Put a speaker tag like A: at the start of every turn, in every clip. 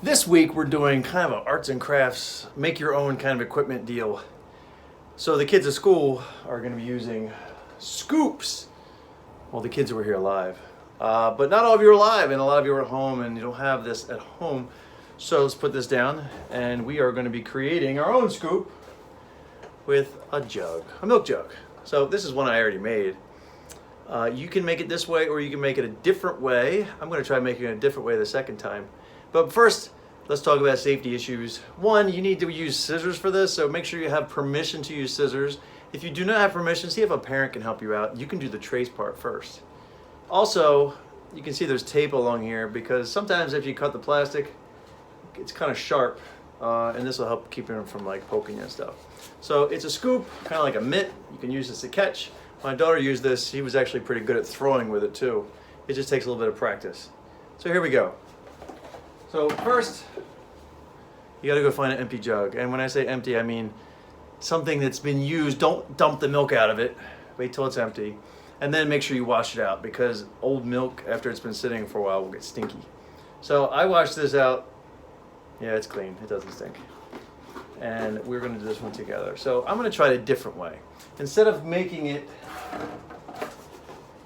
A: This week we're doing kind of an arts and crafts, make your own kind of equipment deal. So the kids at school are going to be using scoops. Well, the kids who are here live. But not all of you are live, and a lot of you are at home and you don't have this at home. So let's put this down, and we are going to be creating our own scoop with a jug, a milk jug. So this is one I already made. You can make it this way, or you can make it a different way. I'm going to try making it a different way the second time. But first, let's talk about safety issues. One, you need to use scissors for this, so make sure you have permission to use scissors. If you do not have permission, see if a parent can help you out. You can do the trace part first. Also, you can see there's tape along here because sometimes if you cut the plastic, it's kind of sharp, and this will help keep it from like poking you and stuff. So it's a scoop, kind of like a mitt. You can use this to catch. My daughter used this. He was actually pretty good at throwing with it too. It just takes a little bit of practice. So here we go. So first, you gotta go find an empty jug. And when I say empty, I mean something that's been used. Don't dump the milk out of it. Wait till it's empty. And then make sure you wash it out, because old milk, after it's been sitting for a while, will get stinky. So I washed this out. Yeah, it's clean. It doesn't stink. And we're gonna do this one together. So I'm gonna try it a different way. Instead of making it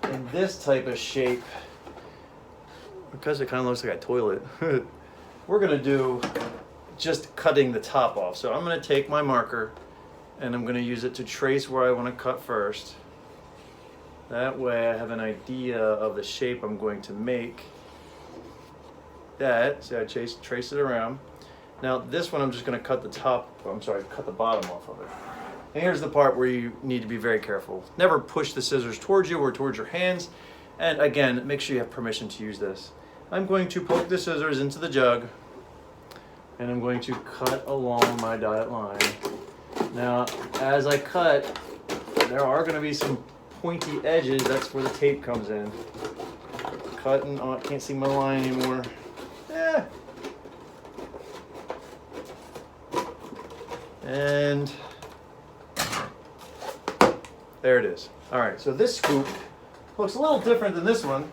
A: in this type of shape, because it kind of looks like a toilet, we're gonna do just cutting the top off. So I'm gonna take my marker and I'm gonna use it to trace where I wanna cut first. That way I have an idea of the shape I'm going to make. See, I trace it around. Now this one I'm just gonna cut cut the bottom off of it. And here's the part where you need to be very careful. Never push the scissors towards you or towards your hands. And again, make sure you have permission to use this. I'm going to poke the scissors into the jug, and I'm going to cut along my dotted line. Now, as I cut, there are going to be some pointy edges. That's where the tape comes in. Cutting, oh, I can't see my line anymore. And there it is. All right, so this scoop looks a little different than this one.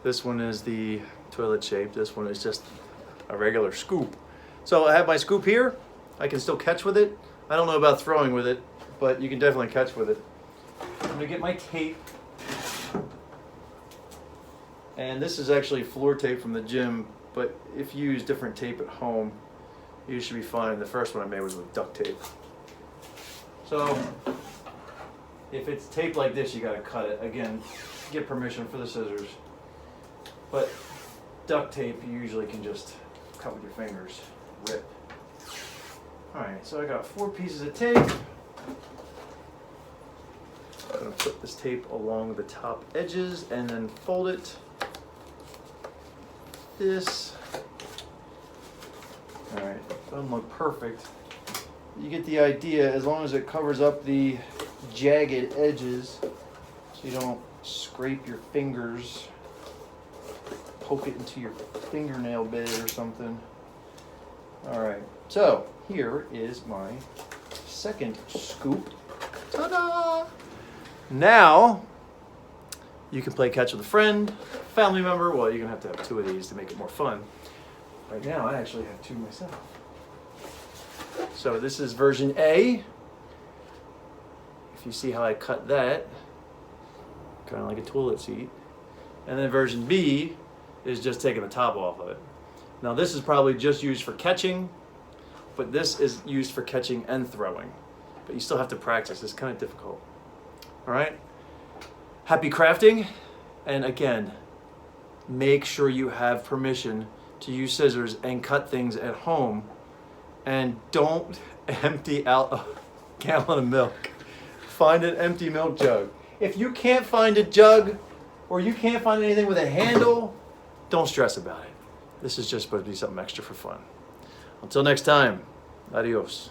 A: This one is the toilet shape. This one is just a regular scoop. So I have my scoop here. I can still catch with it. I don't know about throwing with it, but you can definitely catch with it. I'm gonna get my tape. And this is actually floor tape from the gym, but if you use different tape at home, you should be fine. The first one I made was with duct tape. So if it's taped like this, you gotta cut it. Again, get permission for the scissors. But duct tape, you usually can just cut with your fingers, rip. All right, so I got 4 pieces of tape. I'm gonna put this tape along the top edges and then fold it. This. All right, doesn't look perfect. You get the idea, as long as it covers up the jagged edges so you don't scrape your fingers, poke it into your fingernail bed or something. All right, so here is my second scoop. Ta-da! Now you can play catch with a friend, family member. Well, you're gonna have to have 2 of these to make it more fun. Right now I actually have 2 myself. So this is version A. If you see how I cut that, kind of like a toilet seat. And then version B is just taking the top off of it. Now this is probably just used for catching, but this is used for catching and throwing. But you still have to practice. It's kind of difficult. All right? Happy crafting. And again, make sure you have permission to use scissors and cut things at home. And don't empty out a gallon of milk. Find an empty milk jug. If you can't find a jug or you can't find anything with a handle, don't stress about it. This is just supposed to be something extra for fun. Until next time, adios.